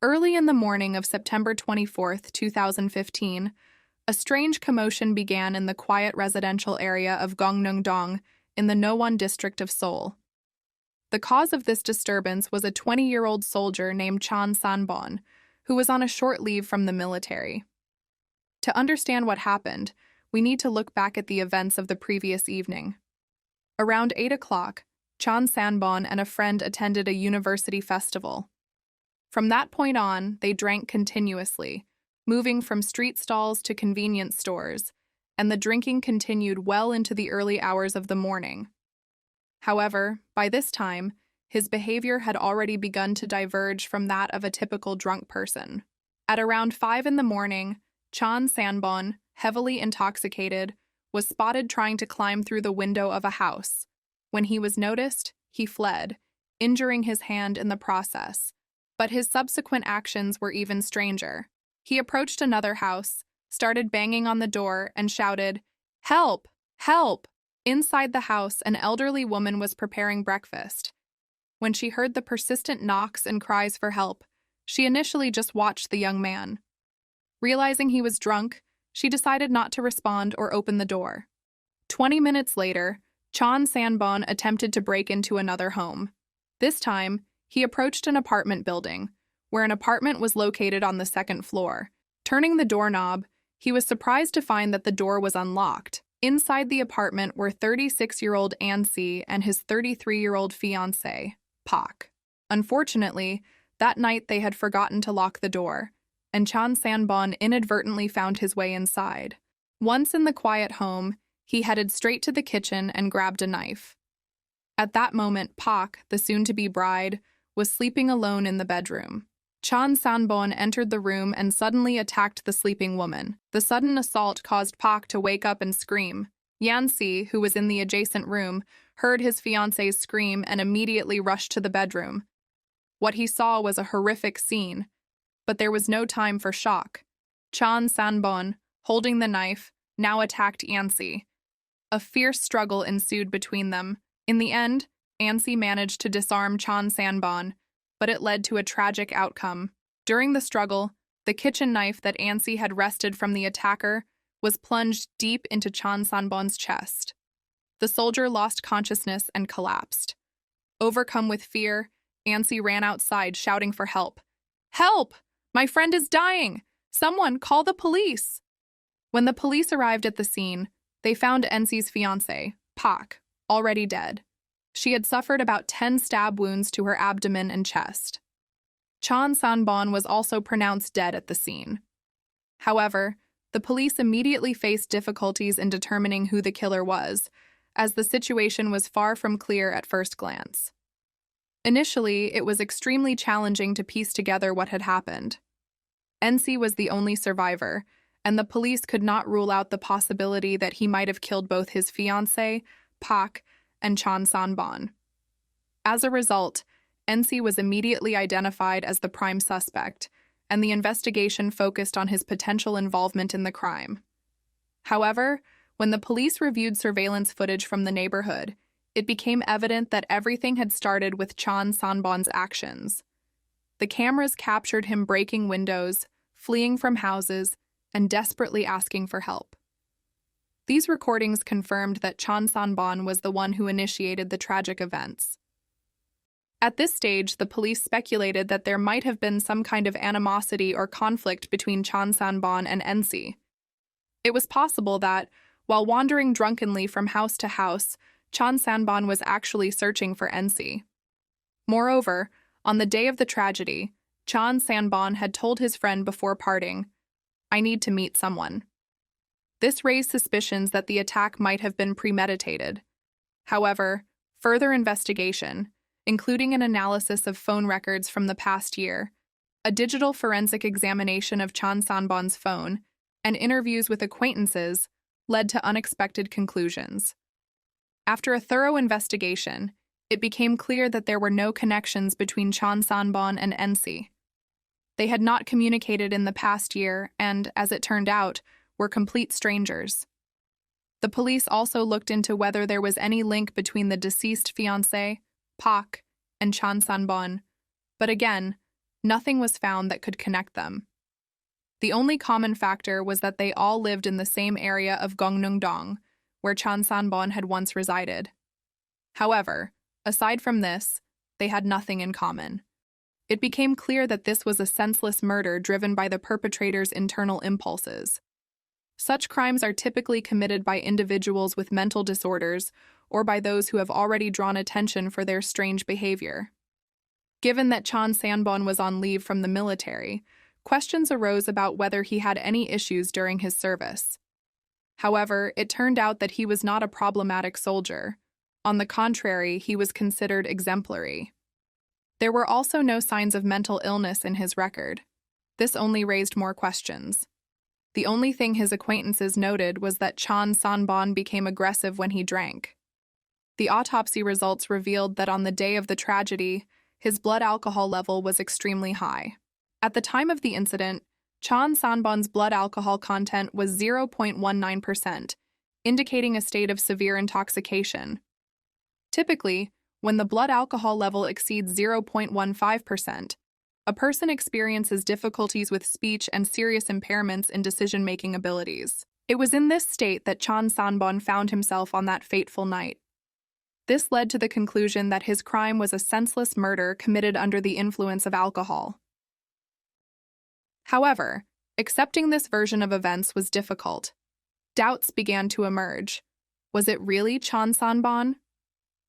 Early in the morning of September 24th, 2015, a strange commotion began in the quiet residential area of Gangneung-dong in the Nowon district of Seoul. The cause of this disturbance was a 20-year-old soldier named Chon San-bon, who was on a short leave from the military. To understand what happened, we need to look back at the events of the previous evening. Around 8 o'clock, Chon San-bon and a friend attended a university festival. From that point on, they drank continuously, moving from street stalls to convenience stores, and the drinking continued well into the early hours of the morning. However, by this time, his behavior had already begun to diverge from that of a typical drunk person. At around 5 in the morning, Chon San-bon, heavily intoxicated, was spotted trying to climb through the window of a house. When he was noticed, he fled, injuring his hand in the process. But his subsequent actions were even stranger. He approached another house, started banging on the door, and shouted, "Help! Help!" Inside the house, an elderly woman was preparing breakfast. When she heard the persistent knocks and cries for help, she initially just watched the young man. Realizing he was drunk, she decided not to respond or open the door. 20 minutes later, Chon San-bon attempted to break into another home. This time, he approached an apartment building, where an apartment was located on the second floor. Turning the doorknob, he was surprised to find that the door was unlocked. Inside the apartment were 36-year-old An-si and his 33-year-old fiancé, Pak. Unfortunately, that night they had forgotten to lock the door, and Chon San-bon inadvertently found his way inside. Once in the quiet home, he headed straight to the kitchen and grabbed a knife. At that moment, Pak, the soon-to-be bride, was sleeping alone in the bedroom. Chon San-bon entered the room and suddenly attacked the sleeping woman. The sudden assault caused Pak to wake up and scream. Yan-si, who was in the adjacent room, heard his fiancé's scream and immediately rushed to the bedroom. What he saw was a horrific scene, but there was no time for shock. Chon San-bon, holding the knife, now attacked Yan-si. A fierce struggle ensued between them. In the end, An-si managed to disarm Chon San-bon, but it led to a tragic outcome. During the struggle, the kitchen knife that An-si had wrested from the attacker was plunged deep into Chon San-bon's chest. The soldier lost consciousness and collapsed. Overcome with fear, An-si ran outside shouting for help. "Help! My friend is dying! Someone call the police!" When the police arrived at the scene, they found An-si's fiancé, Pak, already dead. She had suffered about 10 stab wounds to her abdomen and chest. Chon San-bon was also pronounced dead at the scene. However, the police immediately faced difficulties in determining who the killer was, as the situation was far from clear at first glance. Initially, it was extremely challenging to piece together what had happened. An-si was the only survivor, and the police could not rule out the possibility that he might have killed both his fiancé, Pak, and Chon San-bon. As a result, An-si was immediately identified as the prime suspect, and the investigation focused on his potential involvement in the crime. However, when the police reviewed surveillance footage from the neighborhood, it became evident that everything had started with Chon San-bon's actions. The cameras captured him breaking windows, fleeing from houses, and desperately asking for help. These recordings confirmed that Chon San-bon was the one who initiated the tragic events. At this stage, the police speculated that there might have been some kind of animosity or conflict between Chon San-bon and An-si. It was possible that, while wandering drunkenly from house to house, Chon San-bon was actually searching for An-si. Moreover, on the day of the tragedy, Chon San-bon had told his friend before parting, "I need to meet someone." This raised suspicions that the attack might have been premeditated. However, further investigation, including an analysis of phone records from the past year, a digital forensic examination of Chon San-bon's phone, and interviews with acquaintances, led to unexpected conclusions. After a thorough investigation, it became clear that there were no connections between Chon San-bon and An-si. They had not communicated in the past year and, as it turned out, were complete strangers. The police also looked into whether there was any link between the deceased fiancé, Pak, and Chon San-bon, but again, nothing was found that could connect them. The only common factor was that they all lived in the same area of Gyeongnam-dong, where Chon Sanbon had once resided. However, aside from this, they had nothing in common. It became clear that this was a senseless murder driven by the perpetrator's internal impulses. Such crimes are typically committed by individuals with mental disorders or by those who have already drawn attention for their strange behavior. Given that Chon Sanbon was on leave from the military, questions arose about whether he had any issues during his service. However, it turned out that he was not a problematic soldier. On the contrary, he was considered exemplary. There were also no signs of mental illness in his record. This only raised more questions. The only thing his acquaintances noted was that Chon Sanbon became aggressive when he drank. The autopsy results revealed that on the day of the tragedy, his blood alcohol level was extremely high. At the time of the incident, Chon Sanbon's blood alcohol content was 0.19%, indicating a state of severe intoxication. Typically, when the blood alcohol level exceeds 0.15%, a person experiences difficulties with speech and serious impairments in decision-making abilities. It was in this state that Chon Sanbon found himself on that fateful night. This led to the conclusion that his crime was a senseless murder committed under the influence of alcohol. However, accepting this version of events was difficult. Doubts began to emerge. Was it really Chon Sanbon?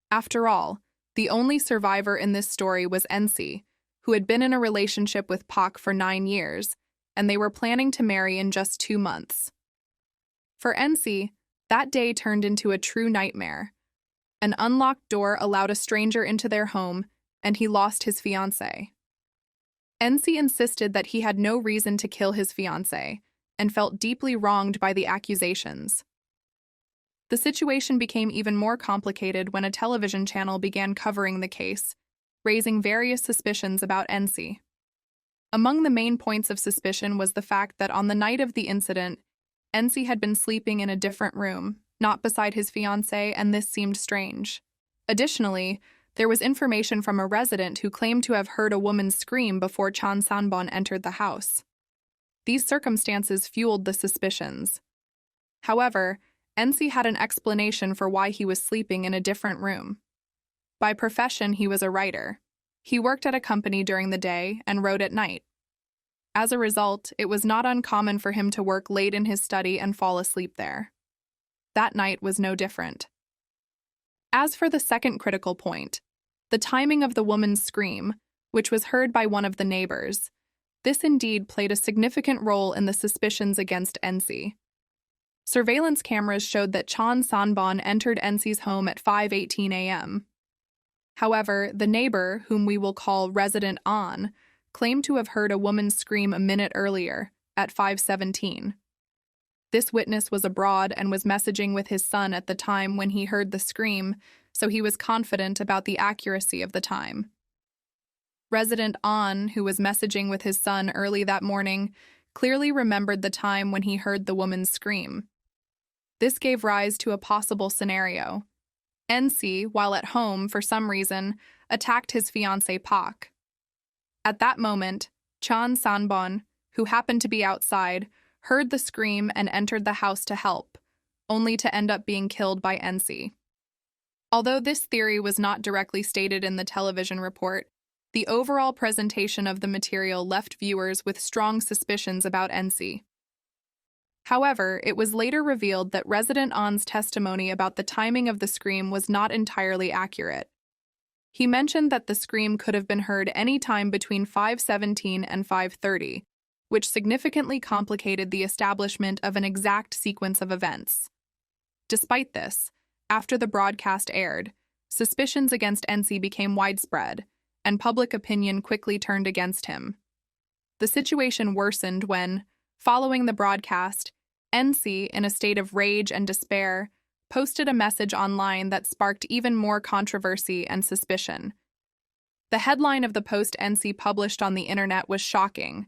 After all, the only survivor in this story was Ensi, who had been in a relationship with Pak for 9 years, and they were planning to marry in just 2 months. For Ensi, that day turned into a true nightmare. An unlocked door allowed a stranger into their home, and he lost his fiancée. Ensi insisted that he had no reason to kill his fiancée, and felt deeply wronged by the accusations. The situation became even more complicated when a television channel began covering the case, raising various suspicions about Ensi. Among the main points of suspicion was the fact that on the night of the incident, Ensi had been sleeping in a different room, not beside his fiancée, and this seemed strange. Additionally, there was information from a resident who claimed to have heard a woman scream before Chon Sanbon entered the house. These circumstances fueled the suspicions. However, Ensi had an explanation for why he was sleeping in a different room. By profession, he was a writer. He worked at a company during the day and wrote at night. As a result, it was not uncommon for him to work late in his study and fall asleep there. That night was no different. As for the second critical point, the timing of the woman's scream, which was heard by one of the neighbors, this indeed played a significant role in the suspicions against Ensi. Surveillance cameras showed that Chon Sanbon entered Ensi's home at 5:18 a.m. However, the neighbor, whom we will call Resident An, claimed to have heard a woman scream a minute earlier, at 5:17. This witness was abroad and was messaging with his son at the time when he heard the scream, so he was confident about the accuracy of the time. Resident An, who was messaging with his son early that morning, clearly remembered the time when he heard the woman's scream. This gave rise to a possible scenario. Ensi, while at home for some reason, attacked his fiancée Pak. At that moment, Chon Sanbon, who happened to be outside, heard the scream and entered the house to help, only to end up being killed by Ensi. Although this theory was not directly stated in the television report, the overall presentation of the material left viewers with strong suspicions about Ensi. However, it was later revealed that Resident An's testimony about the timing of the scream was not entirely accurate. He mentioned that the scream could have been heard any time between 5:17 and 5:30, which significantly complicated the establishment of an exact sequence of events. Despite this, after the broadcast aired, suspicions against Ensi became widespread, and public opinion quickly turned against him. The situation worsened when, following the broadcast, Ensi, in a state of rage and despair, posted a message online that sparked even more controversy and suspicion. The headline of the post Ensi published on the internet was shocking.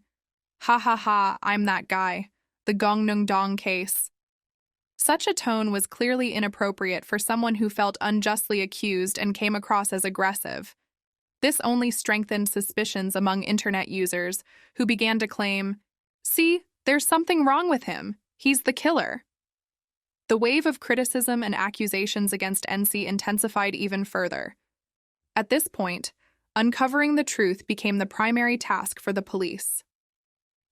"Ha ha ha, I'm that guy. The Gyeongnam-dong case." Such a tone was clearly inappropriate for someone who felt unjustly accused and came across as aggressive. This only strengthened suspicions among internet users, who began to claim, "See, there's something wrong with him. He's the killer." The wave of criticism and accusations against NC intensified even further. At this point, uncovering the truth became the primary task for the police.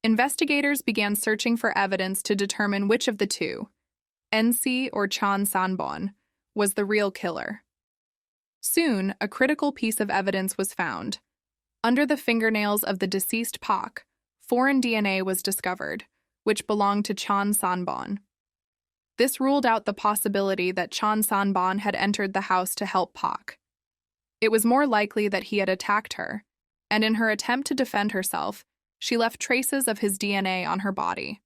Investigators began searching for evidence to determine which of the two, NC or Chan Sanbon, was the real killer. Soon, a critical piece of evidence was found. Under the fingernails of the deceased Pak, foreign DNA was discovered, which belonged to Chan Sanbon. This ruled out the possibility that Chan Sanbon had entered the house to help Pak. It was more likely that he had attacked her, and in her attempt to defend herself, she left traces of his DNA on her body.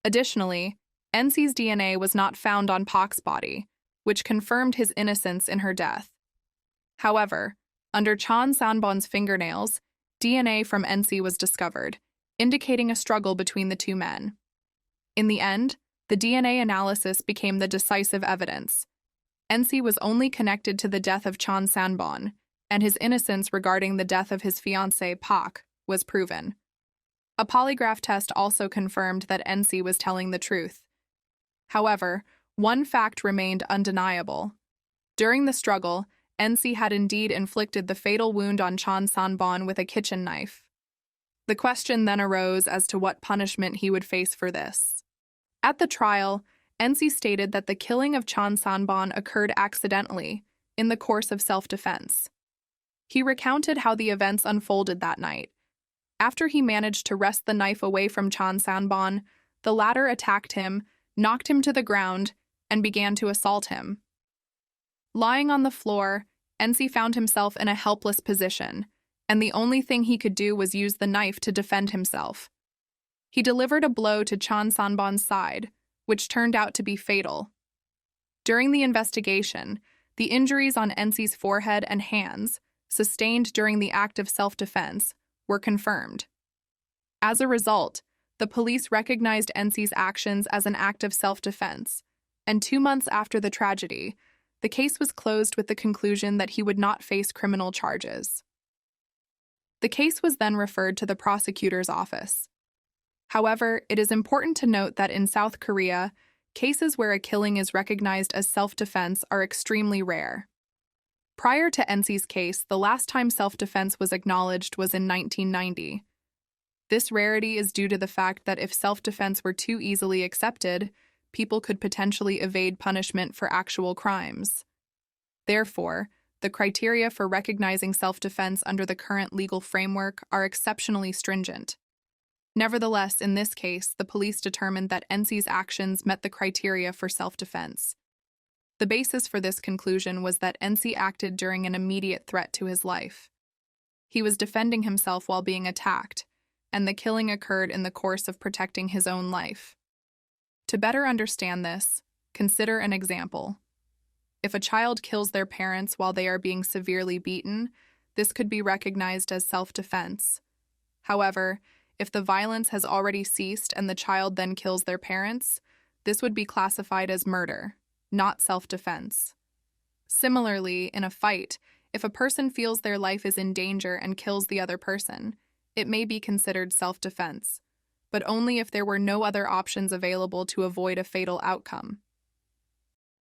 Additionally, NC's DNA was not found on Pak's body, which confirmed his innocence in her death. However, under Chan Sanbon's fingernails, DNA from NC was discovered, indicating a struggle between the two men. In the end, the DNA analysis became the decisive evidence. NC was only connected to the death of Chan Sanbon, and his innocence regarding the death of his fiancée, Pak, was proven. A polygraph test also confirmed that NC was telling the truth. However, one fact remained undeniable. During the struggle, NC had indeed inflicted the fatal wound on Chan Sanbon with a kitchen knife. The question then arose as to what punishment he would face for this. At the trial, NC stated that the killing of Chan Sanbon occurred accidentally, in the course of self-defense. He recounted how the events unfolded that night. After he managed to wrest the knife away from Chan Sanbon, the latter attacked him, knocked him to the ground, and began to assault him. Lying on the floor, NC found himself in a helpless position, and the only thing he could do was use the knife to defend himself. He delivered a blow to Chan Sanbon's side, which turned out to be fatal. During the investigation, the injuries on NC's forehead and hands, sustained during the act of self-defense, were confirmed. As a result, the police recognized NC's actions as an act of self-defense, and 2 months after the tragedy, the case was closed with the conclusion that he would not face criminal charges. The case was then referred to the prosecutor's office. However, it is important to note that in South Korea, cases where a killing is recognized as self-defense are extremely rare. Prior to NC's case, the last time self-defense was acknowledged was in 1990. This rarity is due to the fact that if self-defense were too easily accepted, people could potentially evade punishment for actual crimes. Therefore, the criteria for recognizing self-defense under the current legal framework are exceptionally stringent. Nevertheless, in this case, the police determined that NC's actions met the criteria for self-defense. The basis for this conclusion was that NC acted during an immediate threat to his life. He was defending himself while being attacked, and the killing occurred in the course of protecting his own life. To better understand this, consider an example. If a child kills their parents while they are being severely beaten, this could be recognized as self-defense. However, if the violence has already ceased and the child then kills their parents, this would be classified as murder, not self-defense. Similarly, in a fight, if a person feels their life is in danger and kills the other person, it may be considered self-defense, but only if there were no other options available to avoid a fatal outcome.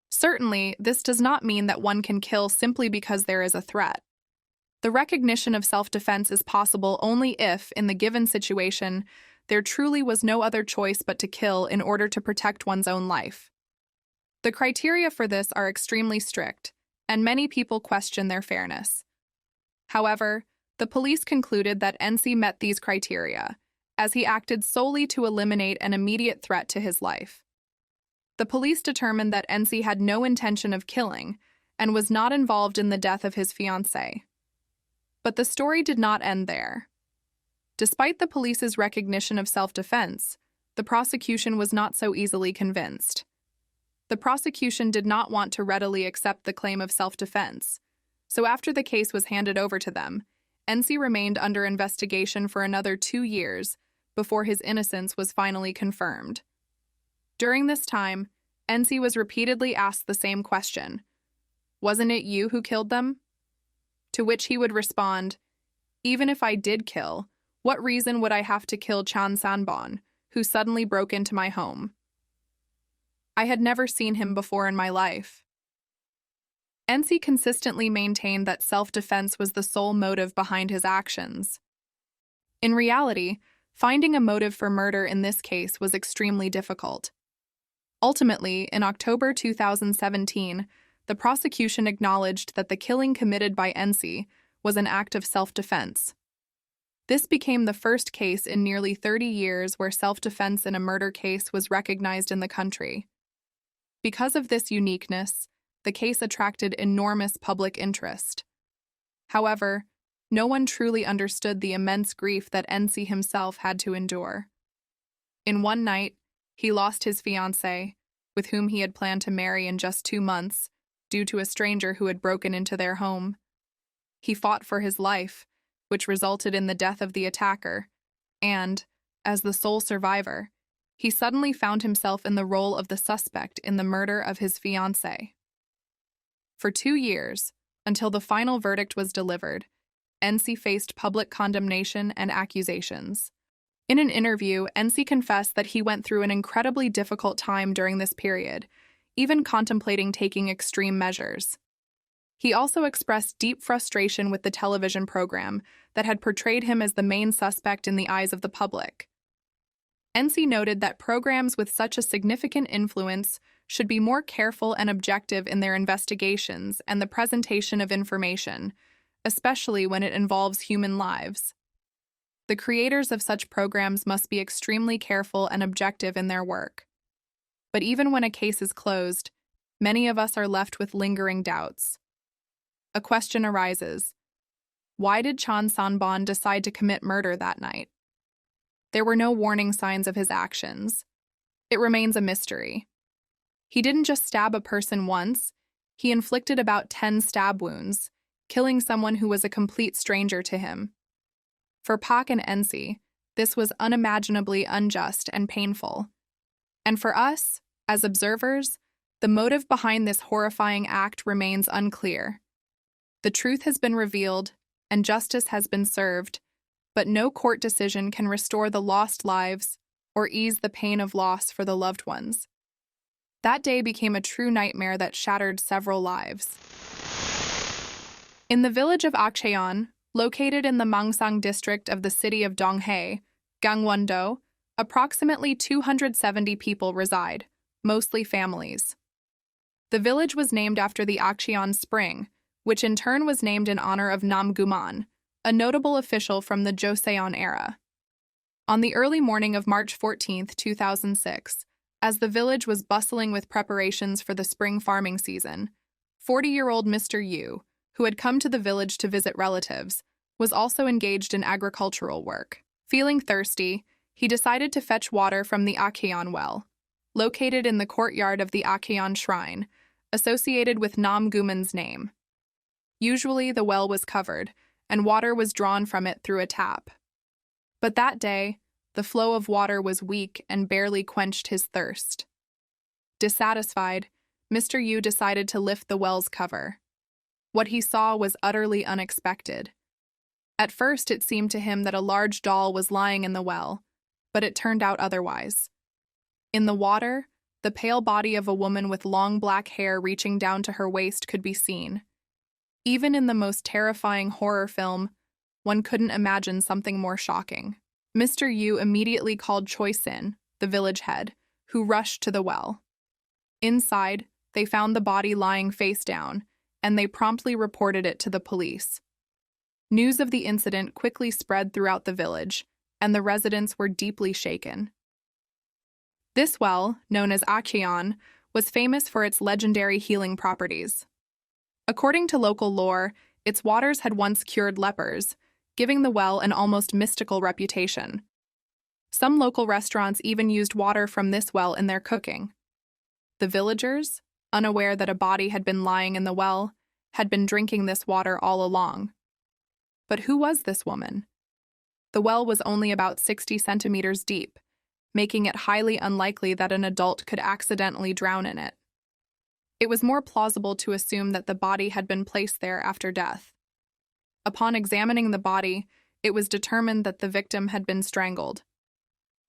Certainly, this does not mean that one can kill simply because there is a threat. The recognition of self-defense is possible only if, in the given situation, there truly was no other choice but to kill in order to protect one's own life. The criteria for this are extremely strict, and many people question their fairness. However, the police concluded that NC met these criteria, as he acted solely to eliminate an immediate threat to his life. The police determined that NC had no intention of killing and was not involved in the death of his fiancée. But the story did not end there. Despite the police's recognition of self-defense, the prosecution was not so easily convinced. The prosecution did not want to readily accept the claim of self-defense, so after the case was handed over to them, NC remained under investigation for another 2 years before his innocence was finally confirmed. During this time, NC was repeatedly asked the same question: "Wasn't it you who killed them?" To which he would respond, "Even if I did kill, what reason would I have to kill Chan Sanbon, who suddenly broke into my home?" I had never seen him before in my life. NC consistently maintained that self-defense was the sole motive behind his actions. In reality, finding a motive for murder in this case was extremely difficult. Ultimately, in October 2017, the prosecution acknowledged that the killing committed by NC was an act of self-defense. This became the first case in nearly 30 years where self-defense in a murder case was recognized in the country. Because of this uniqueness, the case attracted enormous public interest. However, no one truly understood the immense grief that NC himself had to endure. In one night, he lost his fiancée, with whom he had planned to marry in just 2 months, due to a stranger who had broken into their home. He fought for his life, which resulted in the death of the attacker, and, as the sole survivor, he suddenly found himself in the role of the suspect in the murder of his fiancée. For 2 years, until the final verdict was delivered, NC faced public condemnation and accusations. In an interview, NC confessed that he went through an incredibly difficult time during this period, even contemplating taking extreme measures. He also expressed deep frustration with the television program that had portrayed him as the main suspect in the eyes of the public. NC noted that programs with such a significant influence should be more careful and objective in their investigations and the presentation of information, especially when it involves human lives. The creators of such programs must be extremely careful and objective in their work. But even when a case is closed, many of us are left with lingering doubts. A question arises: why did Chan Sanbon decide to commit murder that night? There were no warning signs of his actions. It remains a mystery. He didn't just stab a person once, he inflicted about 10 stab wounds, killing someone who was a complete stranger to him. For Pak and NC, this was unimaginably unjust and painful. And for us, as observers, the motive behind this horrifying act remains unclear. The truth has been revealed, and justice has been served, but no court decision can restore the lost lives or ease the pain of loss for the loved ones. That day became a true nightmare that shattered several lives. In the village of Akcheon, located in the Mangsang district of the city of Donghae, Gangwon-do, approximately 270 people reside, mostly families. The village was named after the Akcheon Spring, which in turn was named in honor of Nam Guman, a notable official from the Joseon era. On the early morning of March 14, 2006, as the village was bustling with preparations for the spring farming season, 40-year-old Mr. Yu, who had come to the village to visit relatives, was also engaged in agricultural work. Feeling thirsty, he decided to fetch water from the Akcheon well, located in the courtyard of the Akcheon Shrine, associated with Nam Guman's name. Usually, the well was covered, and water was drawn from it through a tap. But that day, the flow of water was weak and barely quenched his thirst. Dissatisfied, Mr. Yu decided to lift the well's cover. What he saw was utterly unexpected. At first, it seemed to him that a large doll was lying in the well, but it turned out otherwise. In the water, the pale body of a woman with long black hair reaching down to her waist could be seen. Even in the most terrifying horror film, one couldn't imagine something more shocking. Mr. Yu immediately called Choi Sin, the village head, who rushed to the well. Inside, they found the body lying face down, and they promptly reported it to the police. News of the incident quickly spread throughout the village, and the residents were deeply shaken. This well, known as Akcheon, was famous for its legendary healing properties. According to local lore, its waters had once cured lepers, giving the well an almost mystical reputation. Some local restaurants even used water from this well in their cooking. The villagers, unaware that a body had been lying in the well, had been drinking this water all along. But who was this woman? The well was only about 60 centimeters deep, making it highly unlikely that an adult could accidentally drown in it. It was more plausible to assume that the body had been placed there after death. Upon examining the body, it was determined that the victim had been strangled.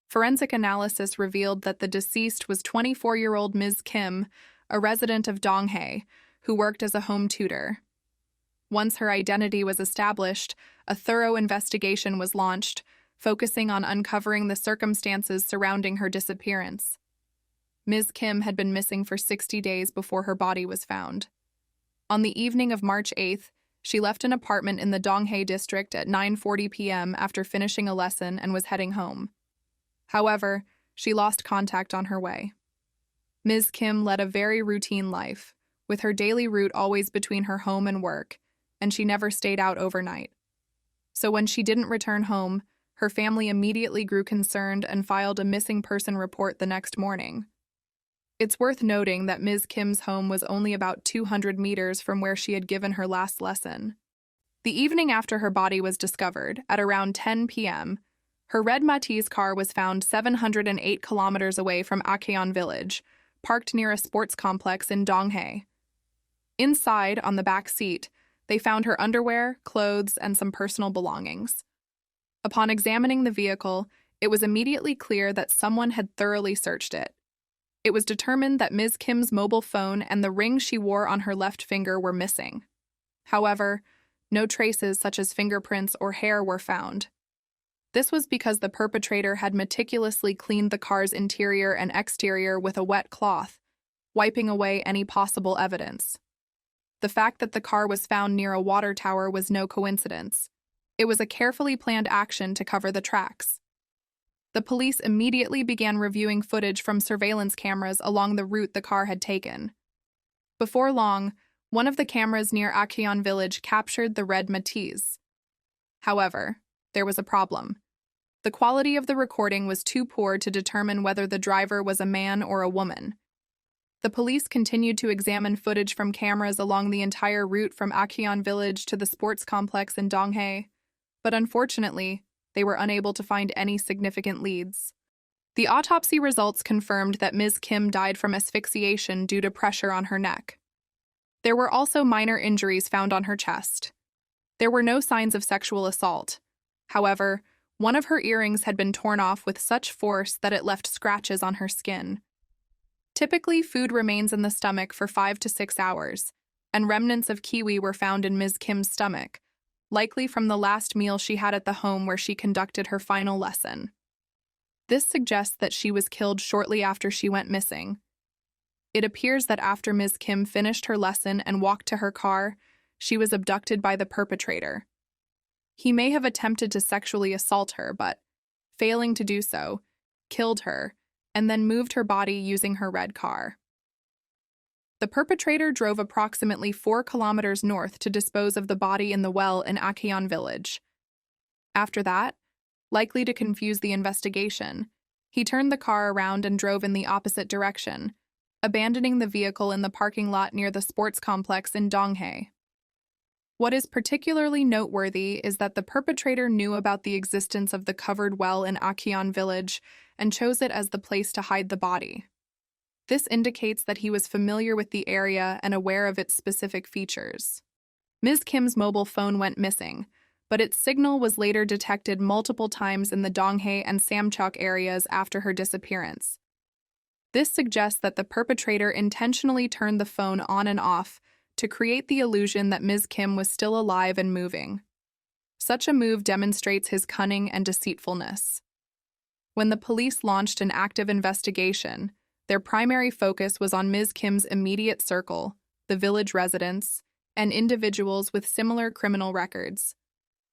Forensic analysis revealed that the deceased was 24-year-old Ms. Kim, a resident of Donghae, who worked as a home tutor. Once her identity was established, a thorough investigation was launched, focusing on uncovering the circumstances surrounding her disappearance. Ms. Kim had been missing for 60 days before her body was found. On the evening of March 8th, she left an apartment in the Donghae district at 9:40 p.m. after finishing a lesson and was heading home. However, she lost contact on her way. Ms. Kim led a very routine life, with her daily route always between her home and work, and she never stayed out overnight. So when she didn't return home, her family immediately grew concerned and filed a missing person report the next morning. It's worth noting that Ms. Kim's home was only about 200 meters from where she had given her last lesson. The evening after her body was discovered, at around 10 p.m., her red Matiz car was found 708 kilometers away from Acheon village, parked near a sports complex in Donghae. Inside, on the back seat, they found her underwear, clothes, and some personal belongings. Upon examining the vehicle, it was immediately clear that someone had thoroughly searched it. It was determined that Ms. Kim's mobile phone and the ring she wore on her left finger were missing. However, no traces such as fingerprints or hair were found. This was because the perpetrator had meticulously cleaned the car's interior and exterior with a wet cloth, wiping away any possible evidence. The fact that the car was found near a water tower was no coincidence. It was a carefully planned action to cover the tracks. The police immediately began reviewing footage from surveillance cameras along the route the car had taken. Before long, one of the cameras near Acheon village captured the red Matiz. However, there was a problem. The quality of the recording was too poor to determine whether the driver was a man or a woman. The police continued to examine footage from cameras along the entire route from Acheon village to the sports complex in Donghae, but unfortunately, they were unable to find any significant leads. The autopsy results confirmed that Ms. Kim died from asphyxiation due to pressure on her neck. There were also minor injuries found on her chest. There were no signs of sexual assault. However, one of her earrings had been torn off with such force that it left scratches on her skin. Typically, food remains in the stomach for 5 to 6 hours, and remnants of kiwi were found in Ms. Kim's stomach, likely from the last meal she had at the home where she conducted her final lesson. This suggests that she was killed shortly after she went missing. It appears that after Ms. Kim finished her lesson and walked to her car, she was abducted by the perpetrator. He may have attempted to sexually assault her, but, failing to do so, killed her, and then moved her body using her red car. The perpetrator drove approximately 4 kilometers north to dispose of the body in the well in Acheon village. After that, likely to confuse the investigation, he turned the car around and drove in the opposite direction, abandoning the vehicle in the parking lot near the sports complex in Donghae. What is particularly noteworthy is that the perpetrator knew about the existence of the covered well in Acheon village and chose it as the place to hide the body. This indicates that he was familiar with the area and aware of its specific features. Ms. Kim's mobile phone went missing, but its signal was later detected multiple times in the Donghae and Samcheok areas after her disappearance. This suggests that the perpetrator intentionally turned the phone on and off to create the illusion that Ms. Kim was still alive and moving. Such a move demonstrates his cunning and deceitfulness. When the police launched an active investigation, their primary focus was on Ms. Kim's immediate circle, the village residents, and individuals with similar criminal records.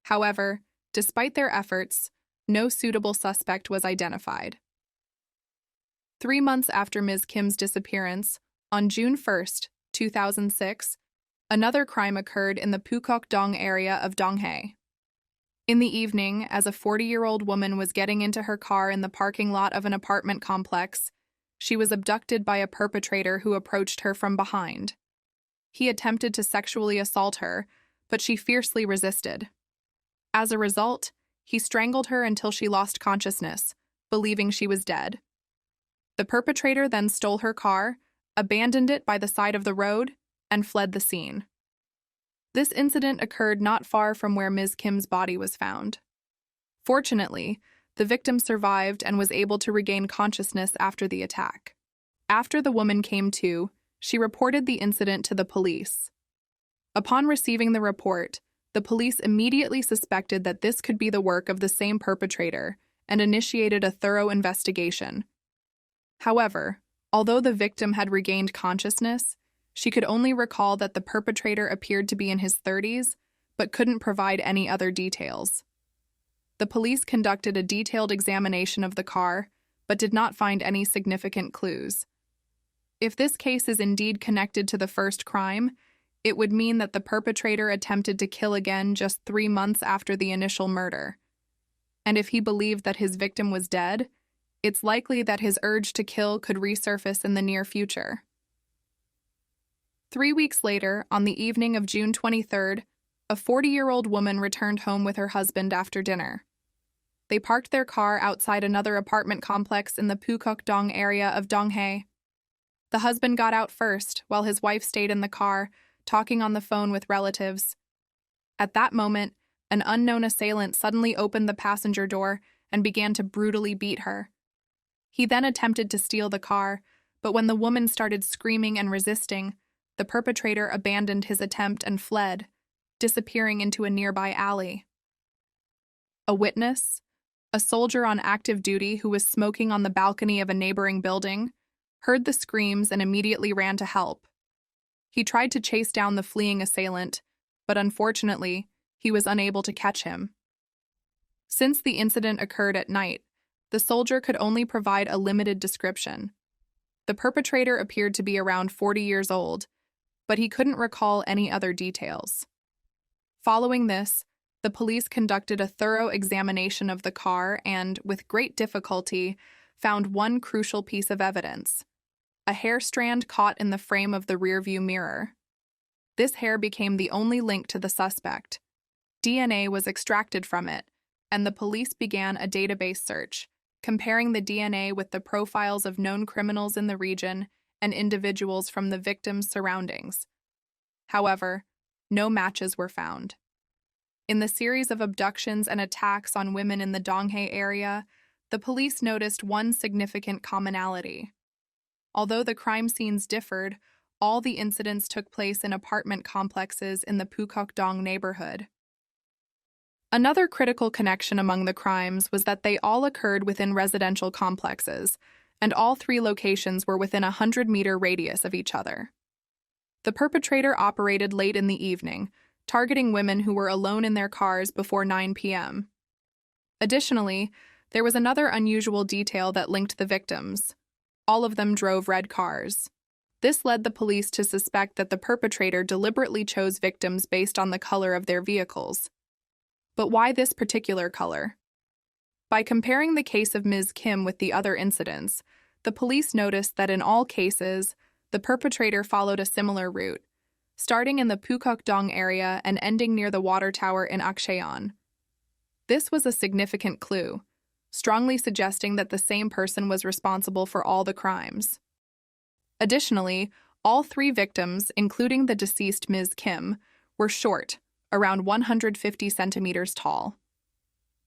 However, despite their efforts, no suitable suspect was identified. 3 months after Ms. Kim's disappearance, on June 1, 2006, another crime occurred in the Pukok-dong area of Donghae. In the evening, as a 40-year-old woman was getting into her car in the parking lot of an apartment complex, she was abducted by a perpetrator who approached her from behind. He attempted to sexually assault her, but she fiercely resisted. As a result, he strangled her until she lost consciousness, believing she was dead. The perpetrator then stole her car, abandoned it by the side of the road, and fled the scene. This incident occurred not far from where Ms. Kim's body was found. Fortunately, the victim survived and was able to regain consciousness after the attack. After the woman came to, she reported the incident to the police. Upon receiving the report, the police immediately suspected that this could be the work of the same perpetrator and initiated a thorough investigation. However, although the victim had regained consciousness, she could only recall that the perpetrator appeared to be in his 30s, but couldn't provide any other details. The police conducted a detailed examination of the car, but did not find any significant clues. If this case is indeed connected to the first crime, it would mean that the perpetrator attempted to kill again just 3 months after the initial murder. And if he believed that his victim was dead, it's likely that his urge to kill could resurface in the near future. 3 weeks later, on the evening of June 23rd, a 40-year-old woman returned home with her husband after dinner. They parked their car outside another apartment complex in the Pukok-dong area of Donghae. The husband got out first, while his wife stayed in the car, talking on the phone with relatives. At that moment, an unknown assailant suddenly opened the passenger door and began to brutally beat her. He then attempted to steal the car, but when the woman started screaming and resisting, the perpetrator abandoned his attempt and fled, disappearing into a nearby alley. A witness, a soldier on active duty who was smoking on the balcony of a neighboring building, heard the screams and immediately ran to help. He tried to chase down the fleeing assailant, but unfortunately, he was unable to catch him. Since the incident occurred at night, the soldier could only provide a limited description. The perpetrator appeared to be around 40 years old, but he couldn't recall any other details. Following this, the police conducted a thorough examination of the car and, with great difficulty, found one crucial piece of evidence: a hair strand caught in the frame of the rearview mirror. This hair became the only link to the suspect. DNA was extracted from it, and the police began a database search, comparing the DNA with the profiles of known criminals in the region and individuals from the victim's surroundings. However, no matches were found. In the series of abductions and attacks on women in the Donghae area, the police noticed one significant commonality. Although the crime scenes differed, all the incidents took place in apartment complexes in the Pukok-dong neighborhood. Another critical connection among the crimes was that they all occurred within residential complexes, and all 3 locations were within a 100-meter radius of each other. The perpetrator operated late in the evening, targeting women who were alone in their cars before 9 p.m. Additionally, there was another unusual detail that linked the victims. All of them drove red cars. This led the police to suspect that the perpetrator deliberately chose victims based on the color of their vehicles. But why this particular color? By comparing the case of Ms. Kim with the other incidents, the police noticed that in all cases, the perpetrator followed a similar route, starting in the Pukok-dong area and ending near the water tower in Akcheon. This was a significant clue, strongly suggesting that the same person was responsible for all the crimes. Additionally, all 3 victims, including the deceased Ms. Kim, were short, around 150 centimeters tall.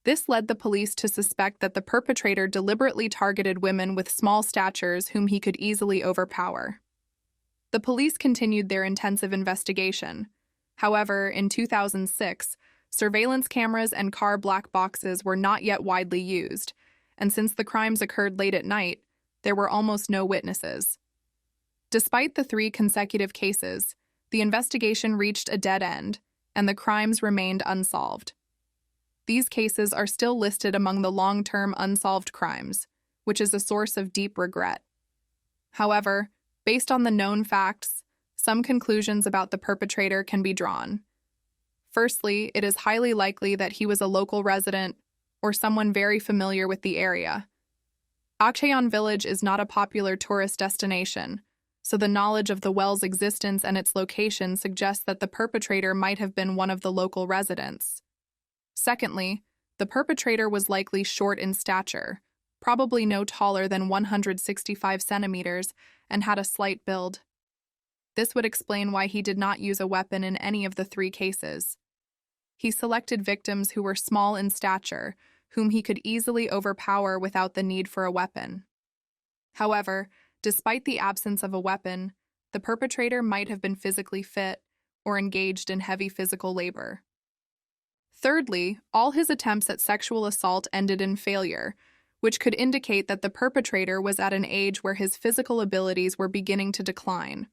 This led the police to suspect that the perpetrator deliberately targeted women with small statures whom he could easily overpower. The police continued their intensive investigation. However, in 2006, surveillance cameras and car black boxes were not yet widely used, and since the crimes occurred late at night, there were almost no witnesses. Despite the 3 consecutive cases, the investigation reached a dead end, and the crimes remained unsolved. These cases are still listed among the long-term unsolved crimes, which is a source of deep regret. However, based on the known facts, some conclusions about the perpetrator can be drawn. Firstly, it is highly likely that he was a local resident or someone very familiar with the area. Akcheon village is not a popular tourist destination, so the knowledge of the well's existence and its location suggests that the perpetrator might have been one of the local residents. Secondly, the perpetrator was likely short in stature, probably no taller than 165 centimeters, and had a slight build. This would explain why he did not use a weapon in any of the three cases. He selected victims who were small in stature, whom he could easily overpower without the need for a weapon. However, despite the absence of a weapon, the perpetrator might have been physically fit or engaged in heavy physical labor. Thirdly, all his attempts at sexual assault ended in failure, which could indicate that the perpetrator was at an age where his physical abilities were beginning to decline.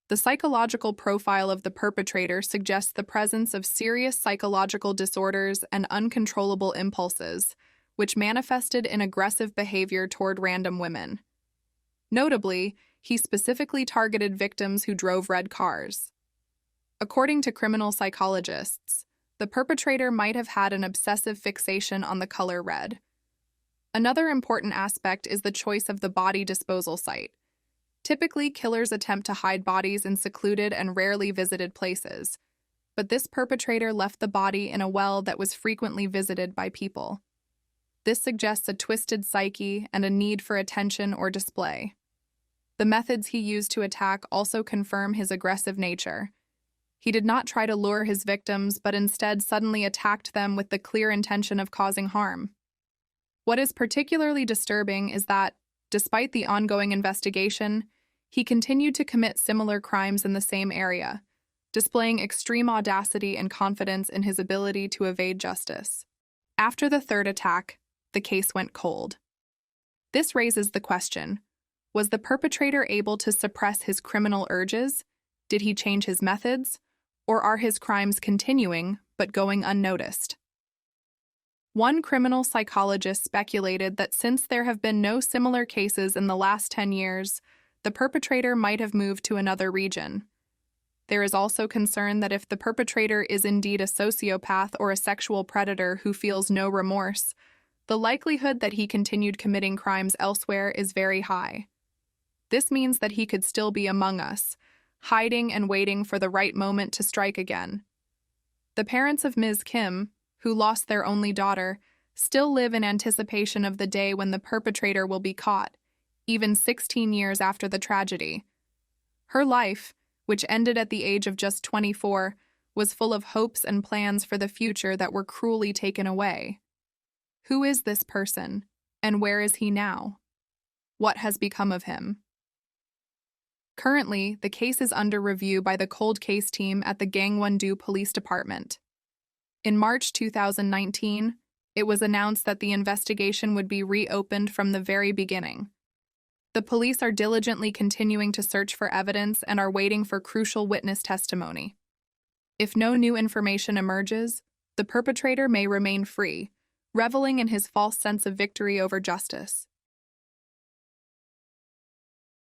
The psychological profile of the perpetrator suggests the presence of serious psychological disorders and uncontrollable impulses, which manifested in aggressive behavior toward random women. Notably, he specifically targeted victims who drove red cars. According to criminal psychologists, the perpetrator might have had an obsessive fixation on the color red. Another important aspect is the choice of the body disposal site. Typically, killers attempt to hide bodies in secluded and rarely visited places, but this perpetrator left the body in a well that was frequently visited by people. This suggests a twisted psyche and a need for attention or display. The methods he used to attack also confirm his aggressive nature. He did not try to lure his victims, but instead suddenly attacked them with the clear intention of causing harm. What is particularly disturbing is that, despite the ongoing investigation, he continued to commit similar crimes in the same area, displaying extreme audacity and confidence in his ability to evade justice. After the third attack, the case went cold. This raises the question: was the perpetrator able to suppress his criminal urges? Did he change his methods? Or are his crimes continuing, but going unnoticed? One criminal psychologist speculated that since there have been no similar cases in the last 10 years, the perpetrator might have moved to another region. There is also concern that if the perpetrator is indeed a sociopath or a sexual predator who feels no remorse, the likelihood that he continued committing crimes elsewhere is very high. This means that he could still be among us, hiding and waiting for the right moment to strike again. The parents of Ms. Kim, who lost their only daughter, still live in anticipation of the day when the perpetrator will be caught, even 16 years after the tragedy. Her life, which ended at the age of just 24, was full of hopes and plans for the future that were cruelly taken away. Who is this person, and where is he now? What has become of him? Currently, the case is under review by the cold case team at the Gangwon-do Police Department. In March 2019, it was announced that the investigation would be reopened from the very beginning. The police are diligently continuing to search for evidence and are waiting for crucial witness testimony. If no new information emerges, the perpetrator may remain free, reveling in his false sense of victory over justice.